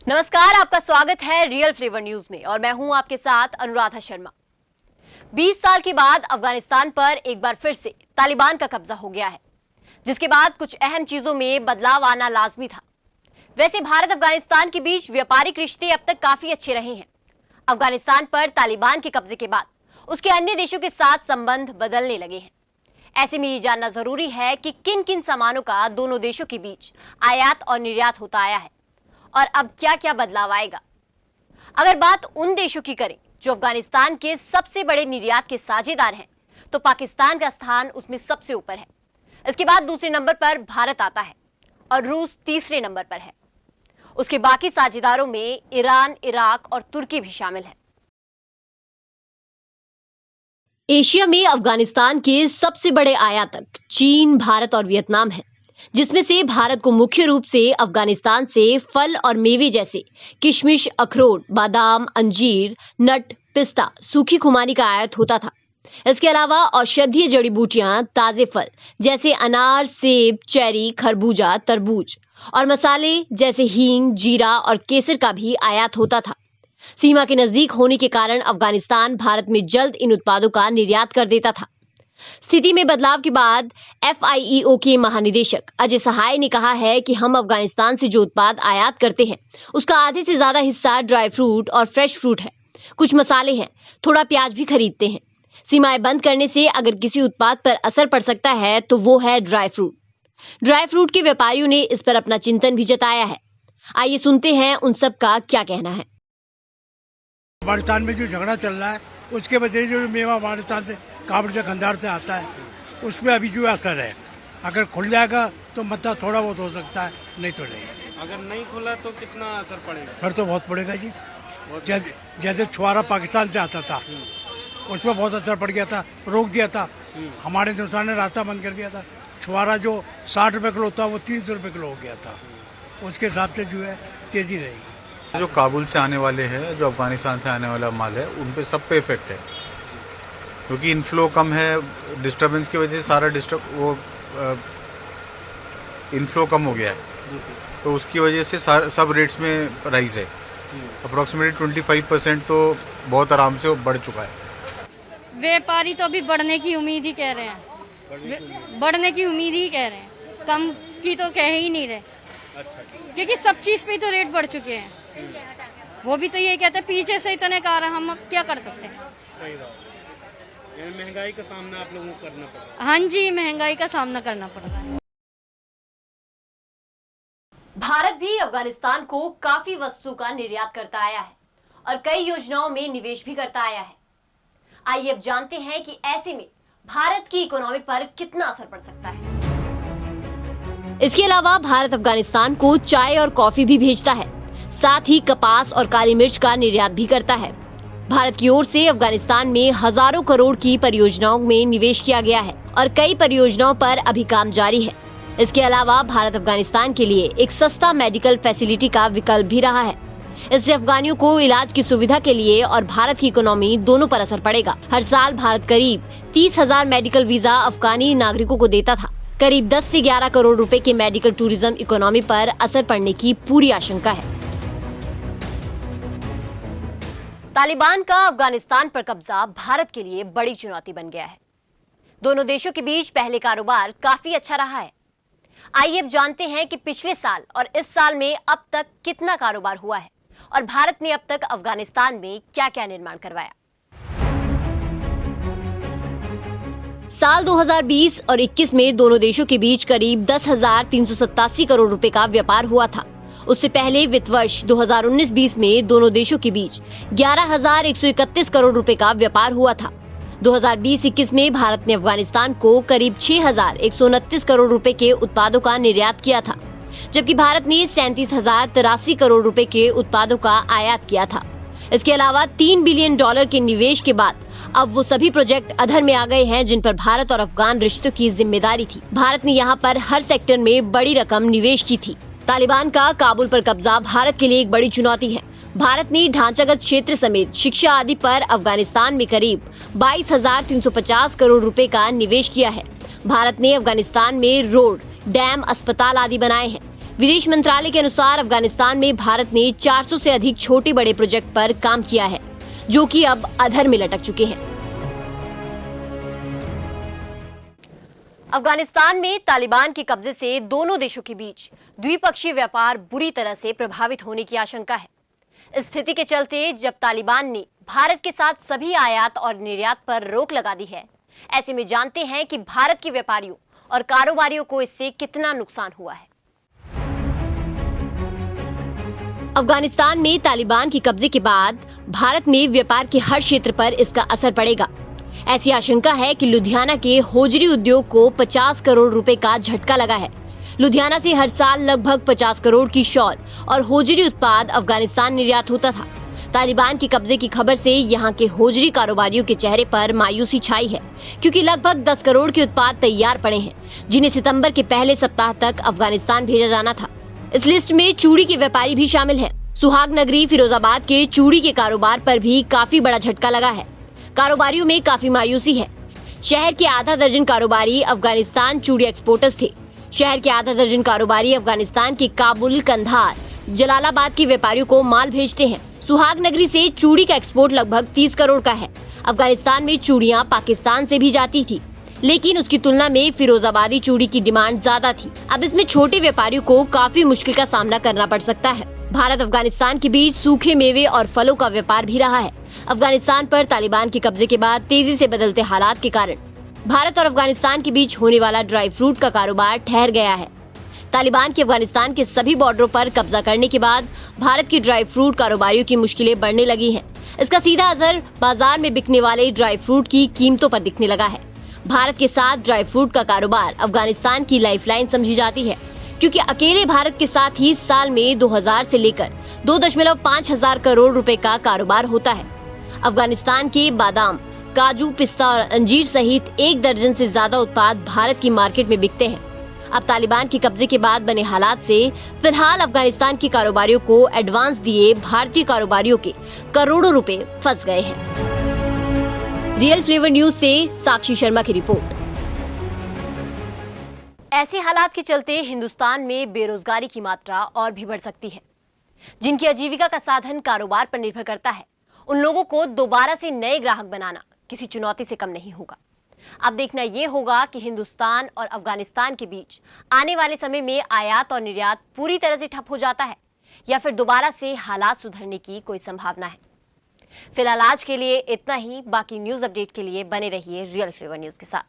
नमस्कार, आपका स्वागत है रियल फ्लेवर न्यूज में और मैं हूं आपके साथ अनुराधा शर्मा। 20 साल के बाद अफगानिस्तान पर एक बार फिर से तालिबान का कब्जा हो गया है, जिसके बाद कुछ अहम चीजों में बदलाव आना लाजमी था। वैसे भारत अफगानिस्तान के बीच व्यापारिक रिश्ते अब तक काफी अच्छे रहे हैं। अफगानिस्तान पर तालिबान के कब्जे के बाद उसके अन्य देशों के साथ संबंध बदलने लगे हैं। ऐसे में ये जानना जरूरी है कि किन किन सामानों का दोनों देशों के बीच आयात और निर्यात होता आया है और अब क्या क्या बदलाव आएगा। अगर बात उन देशों की करें जो अफगानिस्तान के सबसे बड़े निर्यात के साझेदार हैं, तो पाकिस्तान का स्थान उसमें सबसे ऊपर है। इसके बाद दूसरे नंबर पर भारत आता है और रूस तीसरे नंबर पर है। उसके बाकी साझेदारों में ईरान, इराक और तुर्की भी शामिल है। एशिया में अफगानिस्तान के सबसे बड़े आयातक चीन, भारत और वियतनाम हैं, जिसमें से भारत को मुख्य रूप से अफगानिस्तान से फल और मेवे जैसे किशमिश, अखरोट, बादाम, अंजीर, नट, पिस्ता, सूखी खुमानी का आयात होता था। इसके अलावा औषधीय जड़ी बूटियां, ताजे फल जैसे अनार, सेब, चेरी, खरबूजा, तरबूज और मसाले जैसे हींग, जीरा और केसर का भी आयात होता था। सीमा के नजदीक होने के कारण अफगानिस्तान भारत में जल्द इन उत्पादों का निर्यात कर देता था। स्थिति में बदलाव के बाद FIEO के महानिदेशक अजय सहाय ने कहा है कि हम अफगानिस्तान से जो उत्पाद आयात करते हैं उसका आधे से ज्यादा हिस्सा ड्राई फ्रूट और फ्रेश फ्रूट है। कुछ मसाले हैं, थोड़ा प्याज भी खरीदते हैं। सीमाएं बंद करने से अगर किसी उत्पाद पर असर पड़ सकता है तो वो है ड्राई फ्रूट। ड्राई फ्रूट के व्यापारियों ने इस पर अपना चिंतन भी जताया है। आइए सुनते हैं उन सब का क्या कहना है। अफगानिस्तान में जो झगड़ा चल रहा है उसके वजह से जो मेवा अफगानिस्तान से काबुल से खंडार से आता है उसमें अभी जो असर है, अगर खुल जाएगा तो मतलब थोड़ा बहुत हो सकता है, नहीं तो नहीं। अगर नहीं खुला तो कितना असर पड़ेगा? फिर तो बहुत पड़ेगा जी। जैसे छुआरा पाकिस्तान से आता था उसमें बहुत असर पड़ गया था, रोक दिया था। हमारे हिंदुस्तान ने रास्ता बंद कर दिया था। छुआरा जो 60 रुपए किलो था वो 300 रुपए किलो हो गया था। उसके हिसाब से जो है तेजी रहेगी। जो काबुल से आने वाले हैं, जो अफगानिस्तान से आने वाला माल है, उन पे सब पे इफेक्ट है, क्योंकि इनफ्लो कम है। डिस्टर्बेंस की वजह से सारा इनफ्लो कम हो गया है, तो उसकी वजह से सब रेट्स में राइज है। अप्रोक्सीमेटली 25% तो बहुत आराम से बढ़ चुका है। व्यापारी तो अभी बढ़ने की उम्मीद ही कह रहे हैं, बढ़ने की उम्मीद ही कह रहे हैं, कम की तो कह ही नहीं रहे। क्योंकि सब चीज पे तो रेट बढ़ चुके हैं। वो भी तो ये कहते हैं पीछे से इतने कार, हम क्या कर सकते हैं। सही बात। यानी महंगाई का सामना आप लोगों को करना पड़ रहा है। हाँ जी, महंगाई का सामना करना पड़ रहा है। भारत भी अफगानिस्तान को काफी वस्तु का निर्यात करता आया है और कई योजनाओं में निवेश भी करता आया है। आइए अब जानते हैं कि ऐसे में भारत की इकोनॉमी पर कितना असर पड़ सकता है। इसके अलावा भारत अफगानिस्तान को चाय और कॉफी भी भेजता है, साथ ही कपास और काली मिर्च का निर्यात भी करता है। भारत की ओर से अफगानिस्तान में हजारों करोड़ की परियोजनाओं में निवेश किया गया है और कई परियोजनाओं पर अभी काम जारी है। इसके अलावा भारत अफगानिस्तान के लिए एक सस्ता मेडिकल फैसिलिटी का विकल्प भी रहा है। इससे अफगानियों को इलाज की सुविधा के लिए और भारत की इकोनॉमी दोनों पर असर पड़ेगा। हर साल भारत करीब 30,000 मेडिकल वीजा अफगानी नागरिकों को देता था। करीब 10 से 11 करोड़ रुपए के मेडिकल टूरिज्म इकोनॉमी पर असर पड़ने की पूरी आशंका है। तालिबान का अफगानिस्तान पर कब्जा भारत के लिए बड़ी चुनौती बन गया है। दोनों देशों के बीच पहले कारोबार काफी अच्छा रहा है। आइए अब जानते हैं कि पिछले साल और इस साल में अब तक कितना कारोबार हुआ है और भारत ने अब तक अफगानिस्तान में क्या क्या निर्माण करवाया। साल 2020 और 21 में दोनों देशों के बीच करीब 10,387 करोड़ रुपए का व्यापार हुआ था। उससे पहले वित्त वर्ष 2019-20 में दोनों देशों के बीच 11,131 करोड़ रुपए का व्यापार हुआ था। 2020-21 में भारत ने अफगानिस्तान को करीब 6,129 करोड़ रुपए के उत्पादों का निर्यात किया था, जबकि भारत ने 37,083 करोड़ रुपए के उत्पादों का आयात किया था। इसके अलावा $3 बिलियन के निवेश के बाद अब वो सभी प्रोजेक्ट अधर में आ गए हैं जिन पर भारत और अफगान रिश्तों की जिम्मेदारी थी। भारत ने यहाँ पर हर सेक्टर में बड़ी रकम निवेश की थी। तालिबान का काबुल पर कब्जा भारत के लिए एक बड़ी चुनौती है। भारत ने ढांचागत क्षेत्र समेत शिक्षा आदि पर अफगानिस्तान में करीब 22,350 करोड़ रुपए का निवेश किया है। भारत ने अफगानिस्तान में रोड, डैम, अस्पताल आदि बनाए हैं। विदेश मंत्रालय के अनुसार अफगानिस्तान में भारत ने 400 से अधिक छोटे बड़े प्रोजेक्ट पर काम किया है, जो कि अब अधर में लटक चुके हैं। अफगानिस्तान में तालिबान के कब्जे से दोनों देशों के बीच द्विपक्षीय व्यापार बुरी तरह से प्रभावित होने की आशंका है। इस स्थिति के चलते जब तालिबान ने भारत के साथ सभी आयात और निर्यात पर रोक लगा दी है, ऐसे में जानते हैं कि भारत के व्यापारियों और कारोबारियों को इससे कितना नुकसान हुआ है। अफगानिस्तान में तालिबान के कब्जे के बाद भारत में व्यापार के हर क्षेत्र पर इसका असर पड़ेगा। ऐसी आशंका है कि लुधियाना के होजरी उद्योग को 50 करोड़ रुपए का झटका लगा है। लुधियाना से हर साल लगभग 50 करोड़ की शॉल और होजरी उत्पाद अफगानिस्तान निर्यात होता था। तालिबान के कब्जे की खबर से यहाँ के होजरी कारोबारियों के चेहरे पर मायूसी छाई है, क्योंकि लगभग 10 करोड़ के उत्पाद तैयार पड़े हैं, जिन्हें सितंबर के पहले सप्ताह तक अफगानिस्तान भेजा जाना था। इस लिस्ट में चूड़ी के व्यापारी भी शामिल हैं। सुहाग नगरी फिरोजाबाद के चूड़ी के कारोबार पर भी काफी बड़ा झटका लगा है। कारोबारियों में काफी मायूसी है। शहर के आधा दर्जन कारोबारी अफगानिस्तान चूड़ी एक्सपोर्टर्स थे। शहर के आधा दर्जन कारोबारी अफगानिस्तान के काबुल, कंधार, जलालाबाद के व्यापारियों को माल भेजते हैं। सुहाग नगरी से चूड़ी का एक्सपोर्ट लगभग 30 करोड़ का है। अफगानिस्तान में चूड़ियां पाकिस्तान से भी जाती थी, लेकिन उसकी तुलना में फिरोजाबादी चूड़ी की डिमांड ज्यादा थी। अब इसमें छोटे व्यापारियों को काफी मुश्किल का सामना करना पड़ सकता है। भारत अफगानिस्तान के बीच सूखे मेवे और फलों का व्यापार भी रहा है। अफगानिस्तान पर तालिबान के कब्जे के बाद तेजी से बदलते हालात के कारण भारत और अफगानिस्तान के बीच होने वाला ड्राई फ्रूट का कारोबार ठहर गया है। तालिबान के अफगानिस्तान के सभी बॉर्डरों पर कब्जा करने के बाद भारत के ड्राई फ्रूट कारोबारियों की मुश्किलें बढ़ने लगी हैं। इसका सीधा असर बाजार में बिकने वाले ड्राई फ्रूट की कीमतों पर दिखने लगा है। भारत के साथ ड्राई फ्रूट का कारोबार अफगानिस्तान की लाइफलाइन समझी जाती है, क्योंकि अकेले भारत के साथ ही साल में 2000 से लेकर 2.5 हजार करोड़ रुपए का कारोबार होता है। अफगानिस्तान के बादाम, काजू, पिस्ता और अंजीर सहित 1 दर्जन से ज्यादा उत्पाद भारत की मार्केट में बिकते हैं। अब तालिबान के कब्जे के बाद बने हालात से फिलहाल अफगानिस्तान के कारोबारियों को एडवांस दिए भारतीय कारोबारियों के करोड़ों रुपए फंस गए हैं। रियल फ्लेवर न्यूज से साक्षी शर्मा की रिपोर्ट। ऐसे हालात के चलते हिंदुस्तान में बेरोजगारी की मात्रा और भी बढ़ सकती है। जिनकी आजीविका का साधन कारोबार पर निर्भर करता है, उन लोगों को दोबारा से नए ग्राहक बनाना किसी चुनौती से कम नहीं होगा। अब देखना यह होगा कि हिंदुस्तान और अफगानिस्तान के बीच आने वाले समय में आयात और निर्यात पूरी तरह से ठप हो जाता है या फिर दोबारा से हालात सुधरने की कोई संभावना है। फिलहाल आज के लिए इतना ही। बाकी न्यूज अपडेट के लिए बने रहिए रियल फ्लेवर न्यूज के साथ।